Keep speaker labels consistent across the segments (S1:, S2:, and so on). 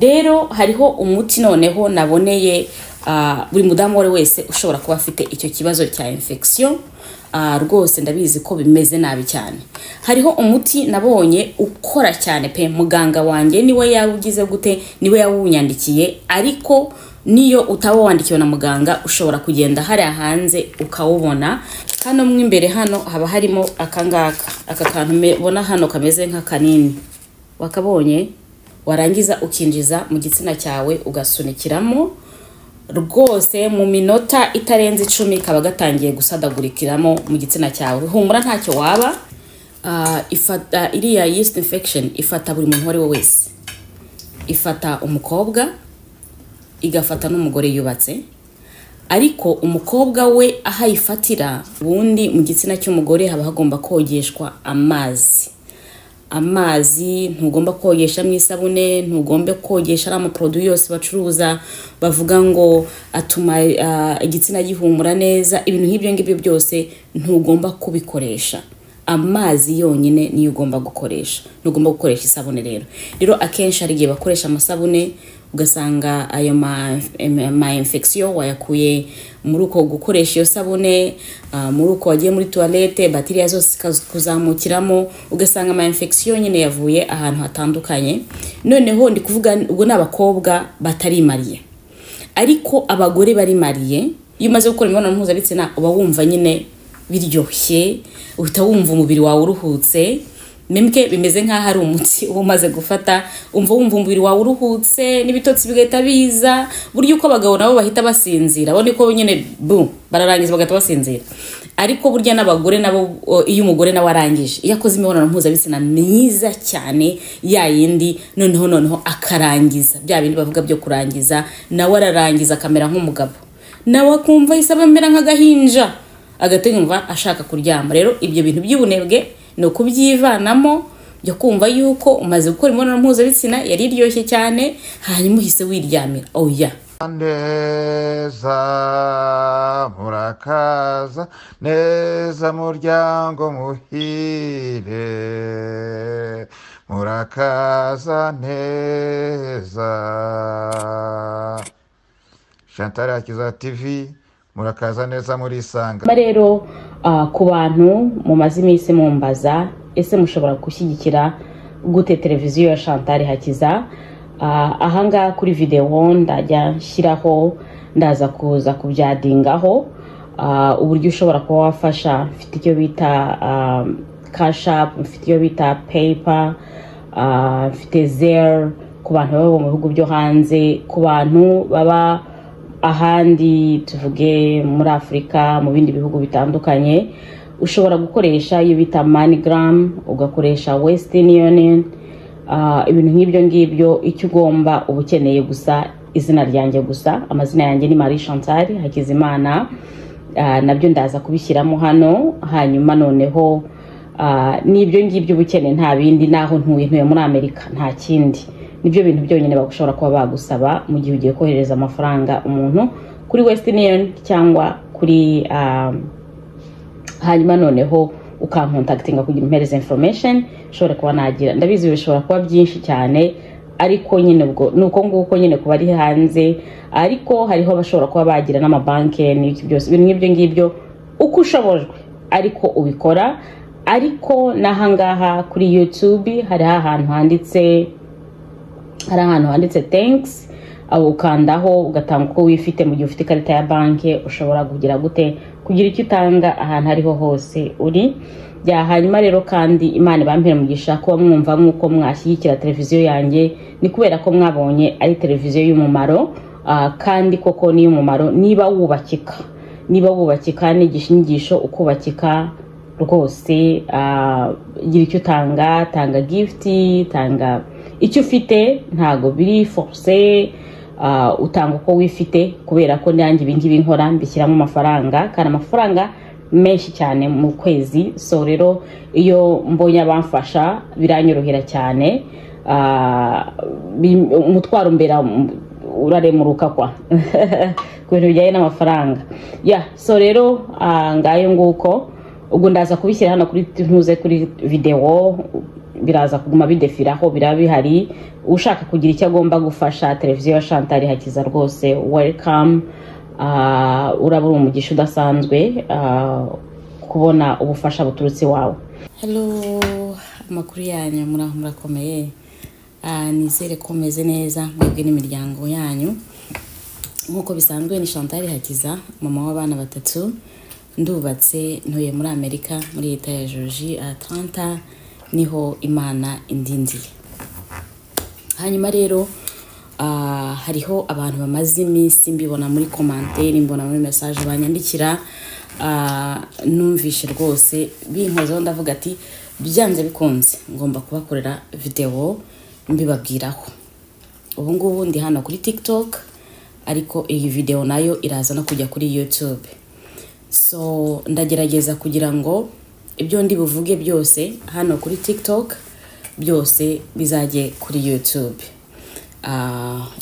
S1: rero hariho umuti noneho naboneye buri mudamu wese ushobora kuba afite icyo kibazo cya infection rwose ndabizi ko bimeze nabi cyane. Hariho umuti nabonye ukora cyane pe, muganga wanjye niwe yawugize gute, niwe yawunyandikiye, ariko niyo utawandikiwe na muganga ushobora kugenda hari hanze ukawubona. Hano mu imbere hano haba harimo akangaka, aka kantu mebona hano kameze nka kanini, wakabonye, warangiza ukinjiza mu gitsina cyawe ugasunikiramo, rwose mu minota itarenze 10 kaba gatangiye gusadagurikiramo mu gitsina cyawe. Humura ntacyo waba. Ifata iriya yeast infection ifata buri muntu wari wese, ifata umukobwa, igafata n'umugore yubatse, ariko umukobwa we ahayifatira bundi mu gitsina cy'umugore haba hagomba kogeshwa amazi, ntugomba kogesha mu isabune, ntugomba kogesha ama produit yose bacuruza bavuga ngo atuma igitsina gihumura neza. Ibintu nk'ibyo ngibyo byose ntugomba kubikoresha, amazi yonyine niyo ugomba gukoresha, ntugomba gukoresha isabune. Rero akenshi ari gihe bakoresha amasabune ugasanga ayo ma infection wayakuye muri uko gukoresha iyo sabune, muri uko wagiye muri toilette bacteria zose kuzamukiramo, ugasanga ama infection nyine yavuye ahantu hatandukanye. Noneho ndi kuvuga ubwo n'abakobwa batari mariye, ariko abagore bari mariye, iyo umaze gukora imibonano mpuzabitsina uba wumva nyine biryoshye, uhita wumva umubiri wawe uruhutse, Nemke bimeze nka hari umuti umaze gufata, umva umubiri wawe uruhutse n'ibitotsi bigahita biza. Buryo uko abagabo nabo bahita basinzira, bone ko nyine bararangiza bagahita basinzira. Ariko burya n'abagore nabo iyo umugore nawe arangije, iyo akoze imibonano mpuzabitsina myiza cyane ya yindi, noneho akarangiza bya bindi bavuga byo kurangiza, nawe ararangiza kamera nk'umugabo, nawe akumva isaba mera nk'agahinja, agategumva ashaka kuryama. Rero ibyo bintu by'ubunebwe no kubyivanamo, byo kumva yuko umaze gukora imibonano mpuzabitsina yari iryoshye cyane, hanyuma uhise wiryamira. Oya,
S2: neza murakaza neza muryango muhire, murakaza neza. Chantal Akiza TV, murakaza neza muri sanga.
S1: Rero ku bantu mumaze iminsi mumbaza ese mushobora gushyigikira gute televiziyo ya Chantal Hakiza, ahanga kuri video ndajya nshyiraho, ndaza kuza kubyadingaho uburyo ushobora kuba wafasha. Mfite icyo bita Cash App, mfite icyo bita PayPal, mfite Zelle ku bantu baba mu bihugu byo hanze, ku bantu baba ahandi tuvuge muri Afrika, mu bindi bihugu bitandukanye. Ushobora gukoresha iyo bita MoneyGram, ugakoresha Western Union, ibintu nk'ibyo ngibyo. Icyo ugomba ubukeneye gusa izina ryanjye gusa, amazina yanjye ni Marie Chantal Hakizimana, nabyo ndaza kubishyiramo hano. Hanyuma noneho nibyo ngibyo ubukeneye, nta bindi, naho ntuye muri Amerika, nta kindi. Nibyo bintu byonyine bagushobora kuba bagusaba mu gihe ugiye kohereza amafaranga umuntu kuri Western Union cyangwa kuri hanyuma noneho ukankontaktinga kugira impereza information ushobora kuba nagira. Ndabizi bishobora kuba byinshi cyane, ariko nyine ubwo nuko nguko nyine kuba ari hanze, ariko hariho bashobora kuba bagira n'amabanke n'iki byose. Ibintu nk'ibyo ngibyo uko ushobojwe ariko ubikora. Ariko nahangaha kuri YouTube hari ahantu handitse thanks, aho ukandaho ugatanga uko wifite. Mu gihe ufite ikarita ya banke ushobora kugira gute, kugira icyo utanga ahantu ariho hose uri. Hanyuma rero kandi Imana bampere mugisha ko mwumva nk'uko mwashyigikira televiziyo yanjye, ni kubera ko mwabonye ari televiziyo y'umumaro, kandi koko ni y'umumaro. Niba wubakika n'inyigisho ukubakika rwose, gira icyo utanga, tanga gift, tanga icyo ufite, ntago biri forcé, utanga uko wifite, kubera ko nanjye ibingibi nkora mbishyiramo amafaranga, kandi amafaranga menshi cyane mu kwezi. So rero iyo mbonye abamfasha biranyorohera cyane, umutwaro mbera uraremuruka kwa ku bintu bijyanye n'amafaranga. So rero ngayo nguko, ubwo ndaza kubishyira hano kuri ntuze kuri video biraza kuguma bidefiraho biraba bihari. Ushaka kugira icyo agomba gufasha, televiziyo ya Chantal Hakiza rwose welcome. Urabura umugisha udasanzwe kubona ubufasha buturutse wawe. Hello, amakuru yanyu murakomeye? Nizere ko meze neza mwebwe n'imiryango yanyu. Nkuko bisanzwe ni Chantal Hakiza, mama w'abana 3. Ndubatse ntuye muri Amerika muri leta ya Georgia Atlanta, niho Imana indindiye. Hanyuma rero hariho abantu bamaze iminsi mbibona muri commentaire, mbona muri message banyandikira, numvishe rwose binkozeho ndavuga ati byanze bikunze ngomba kubakorera video mbibabwiraho. Ubu ngubu ndi hano kuri TikTok, ariko iyi video nayo iraza no kujya kuri YouTube. So ndagerageza kugira ngo ibyo ndi buvuge byose hano kuri TikTok byose bizaje kuri YouTube.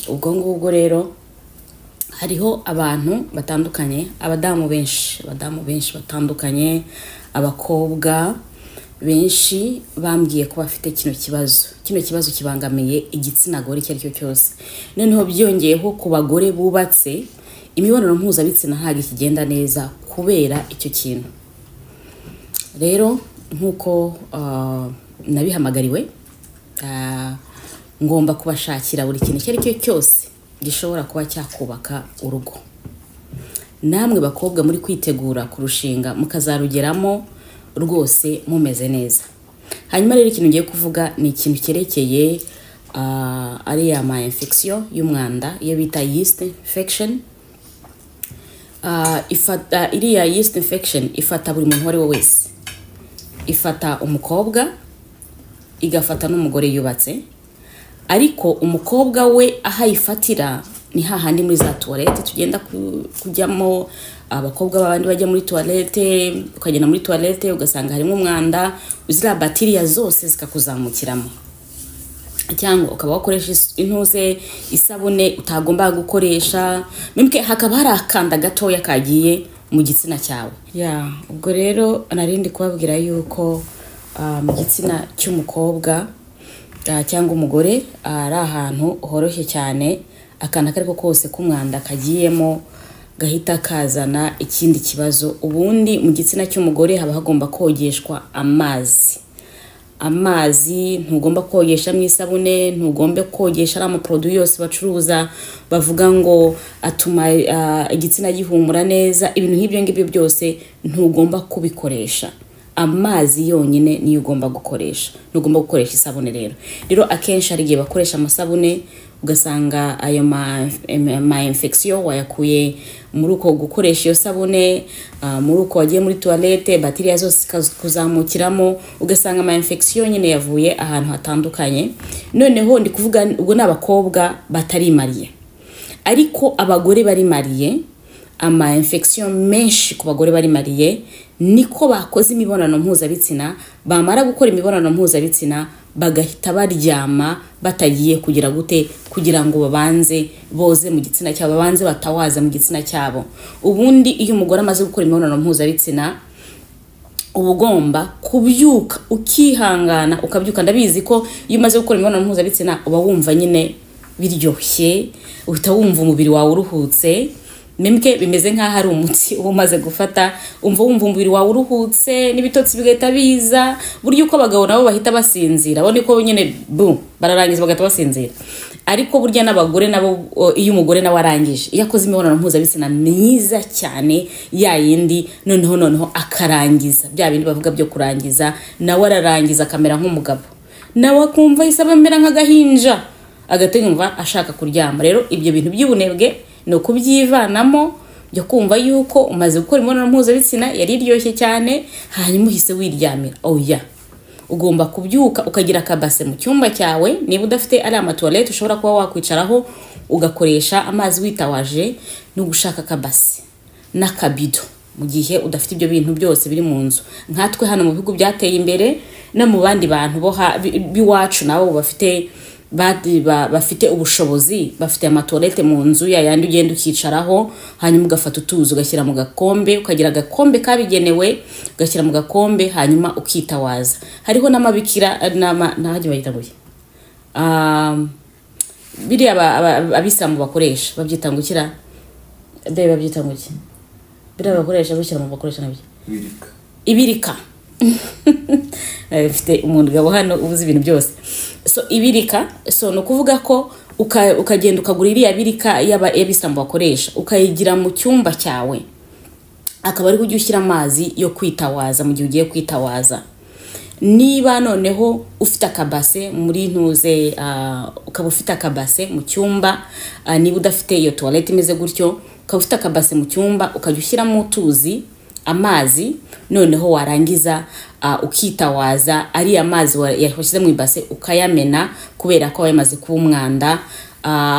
S1: Ubwo ngubwo rero hariho abantu batandukanye, abadamu benshi batandukanye, abakobwa benshi bambwiye ko bafite kino kibazo kibangamiye igitsina gore icyo ari cyo cyose. Noneho byongeyeho ku bagore bubatse, imibonano mpuzabitsina ntabwo ikigenda neza kubera icyo kintu. Rero nkuko nabihamagariwe, ngomba kubashakira buri kintu icyo ari cyo cyose gishobora kuba cyakubaka urugo. Namwe bakobwa muri kwitegura kurushinga mukazarugeramo rwose mumeze neza. Hanyuma rero ikintu ngiye kuvuga ni ikintu cyerekeye ari ya ma infection y'umwanda iyo bita yeast infection. Iriya yeast infection ifata buri muntu wari wese. Ifata umukobwa, igafata n'umugore yubatse, ariko umukobwa we ahayifatira ni hahandi muri za toilette tugenda kujyamo. Abakobwa babandi bajya muri toilette, ukagenda muri toilette ugasanga harimo umwanda, uzira bacteria zose zikakuzamukiramo. Cyangwa ukaba wakoresha intuze isabune utagomba gukoresha, memke hakaba hari akanda gatoya kagiye mu gitsina cyawe. Ubwo rero narindi kubabwira yuko mu gitsina cy'umukobwa cyangwa umugore ari ahantu horoshye cyane, akana kariko kose k'umwanda kagiyemo gahita kazana ikindi kibazo. Ubundi mu gitsina cy'umugore haba hagomba kogeshwa amazi, ntugomba kogesha mu isabune, ntugomba kogesha ama produit yose bacuruza bavuga ngo atuma igitsina gihumura neza. Ibintu nk'ibyo ngibyo byose ntugomba kubikoresha. Amazi yonyine niyo ugomba gukoresha, ntugomba gukoresha isabune. Rero akenshi ari gihe bakoresha amasabune, ugasanga ayo ma infection wayakuye muri uko gukoresha iyo sabune, muri uko wagiye muri toilette, bacteria zose kuzamukiramo, ugasanga ma infection nyine yavuye ahantu hatandukanye. Noneho ndi kuvuga ubwo n'abakobwa batari mariye, ariko abagore bari mariye, ama infection menshi ku bagore bari mariye niko bakoze imibonano mpuzabitsina, bamara gukora imibonano mpuzabitsina bagahita baryama batagiye kugira ngo babanze boze mu gitsina cyabo, babanze batawaza mu gitsina cyabo. Ubundi iyo umugore amaze gukora imibonano mpuzabitsina ubugomba kubyuka ukihangana, ukabyuka. Ndabizi ko iyo umaze gukora imibonano mpuzabitsina uba wumva nyine biryoshye, uhita wumva umubiri wawe uruhutse, memke bimeze nkaho ari umutsi umaze gufata, wumva umubiri wawe uruhutse n'ibitotsi bigahita biza. Buryo uko abagabo nabo bahita basinzira, bone ko nyine bararangiza bagahita basinzira. Ariko burya n'abagore nabo iyo umugore nawe arangije, iyo akoze imibonano mpuzabitsina myiza cyane ya yindi, noneho akarangiza bya bindi bavuga byo kurangiza, nawe ararangiza akamera nk'umugabo, nawe akumva isaba mera nk'agahinja, agategumva ashaka kuryama. Rero ibyo bintu by'ubunebwe no kubyivanamo, byo kumva yuko umaze gukora imibonano mpuzabitsina yari iryoshye cyane hanyuma uhise wiryamira. Ugomba kubyuka ukagira akabase mu cyumba cyawe. Niba udafite ari ama toilette ushobora kuba wakwicaraho ugakoresha amazi witawaje, no gushaka akabase n'akabido mu gihe udafite ibyo bintu byose biri mu nzu. Nkatwe hano mu bihugu byateye imbere no mu bandi bantu biwacu nabo bafite bafite ubushobozi, bafite amatoilette mu nzu yandi ugenda ukicaraho, hanyuma ugafata utuzi ugashyira mu gakombe, ukagira agakombe kabigenewe ugashyira mu gakombe, hanyuma ukitawaza. Hariho n'amabikira ntaje bayita ngo biri abisilamu bakoresha babyita ngo kira babyita ngo ki biri bakoresha bishyira mu bakoresha nabyo ibirika bifite umuntu gabo hano ubuze ibintu byose. So ibirika, so no kuvuga ko ukagenda ukagura iriya birika y'abisilamu bakoresha, ukayigira mu cyumba cyawe, akaba ari kujya ushyira amazi yo kwitawaza mu gihe ugiye kwitawaza. Niba noneho ufite akabase muri ntuze ukaba ufite akabase mu cyumba, niba udafite iyo toilette imeze gutyo, ukaba ufite akabase mu cyumba, ukajya ushyiramo utuzi amazi, noneho warangiza ukitawaza ari amazi yashyize mu ibase ukayamena kubera ko yamaze kuba umwanda.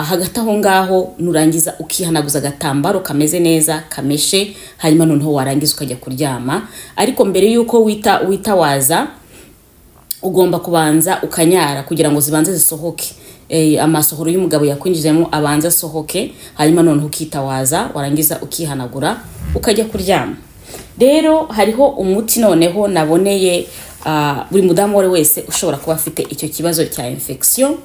S1: Hagati aho ngaho nurangiza ukihanaguza agatambaro kameze neza kameshe, hanyuma noneho warangiza ukajya kuryama. Ariko mbere yuko witawaza ugomba kubanza ukanyara kugira ngo zibanze zisohoke, amasohoro y'umugabo yakwinjizemo abanza asohoke, hanyuma noneho ukitawaza, warangiza ukihanagura ukajya kuryama. Rero hariho umuti noneho naboneye buri mudamu wese ushobora kuba afite icyo kibazo cya infection.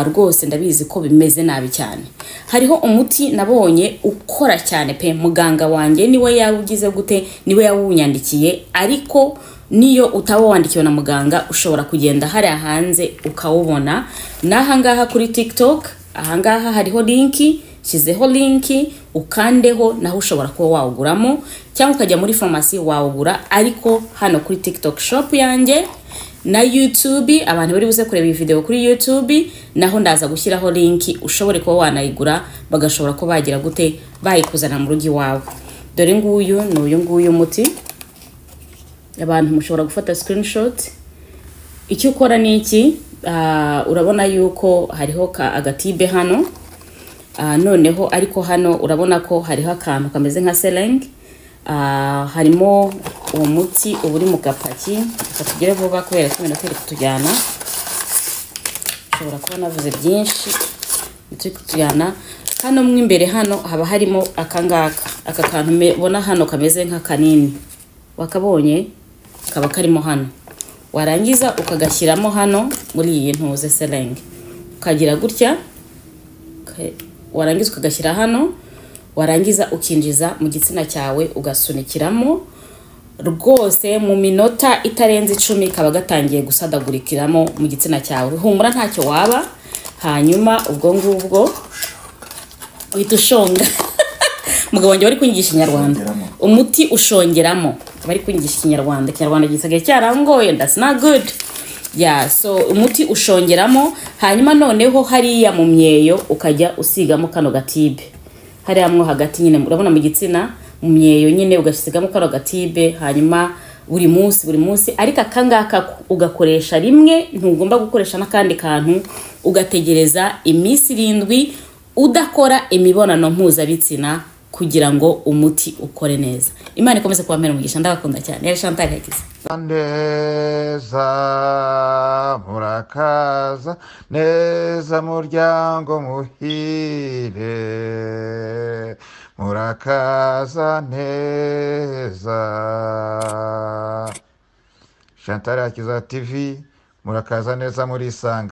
S1: Rwose ndabizi ko bimeze nabi cyane. Hariho umuti nabonye ukora cyane pe, muganga wanjye niwe yawugize gute, niwe yawunyandikiye, ariko niyo utawandikiwe na muganga ushobora kugenda hari hanze ukawubona. Nahangaha kuri TikTok, ahangaha hariho linki, shizeho linki ukandeho, naho ushobora kuba wawuguramo, cyangwa ukajya muri pharmacy wawugura. Ariko hano kuri TikTok shop yanjye na YouTube, abantu bari buze kureba iyi video kuri YouTube, naho ndaza gushyiraho linki ushobore kuba wanayigura, bagashobora ko bagira gute bayikuzana mu rugi wawe. Dore nguyu nguyu muti, abantu mushobora gufata screenshot. Icyo ukora ni iki, urabona yuko hariho agatibe hano, noneho ariko hano urabona ko hariho akantu kameze nka seleng. Harimo uwo muti uburi mu gapaki, tugere vuba kubera ko ibintu turi kutujyana, ushobora kuba navuze byinshi turi kutujyana. Hano mu imbere hano haba harimo akangaka, aka kantu mubona hano kameze nka kanini, wakabonye kaba karimo hano. Warangiza ukagashyiramo hano muri iyi ntuze seleng, ukagira gutya, warangiza ukagashyira hano, warangiza ukinjiza mu gitsina cyawe ugasunikiramo. Rwose mu minota itarenze 10 kaba gatangiye gusadagurikiramo mu gitsina cyawe, humura ntacyo waba. Hanyuma ubwo ngubwo uhita ushonga. Mugabo wanjye bari kunyigisha Ikinyarwanda, umuti ushongeramo, bari kunyigisha Ikinyarwanda. Ikinyarwanda gisagaye cyarangoye, that's not good. So umuti ushongeramo, hanyuma noneho hariya mu myeyo ukajya usigamo kano gatibe. Hariya hagati nyine urabona mu gitsina, mu myeyo nyine ugasigamo kano gatibe, hanyuma buri munsi. Ariko akangaka ugakoresha rimwe, ntugomba gukoresha n'akandi kantu. Ugategereza iminsi 7 udakora imibonano mpuzabitsina kugira ngo umuti ukore neza. Imana ikomeze kubamera umugisha, ndabakunda cyane. Yari Chantal Hakiza.
S2: Neza murakaza neza muryango muhire, murakaza neza. Chantal Hakiza TV, murakaza neza muri Isanga.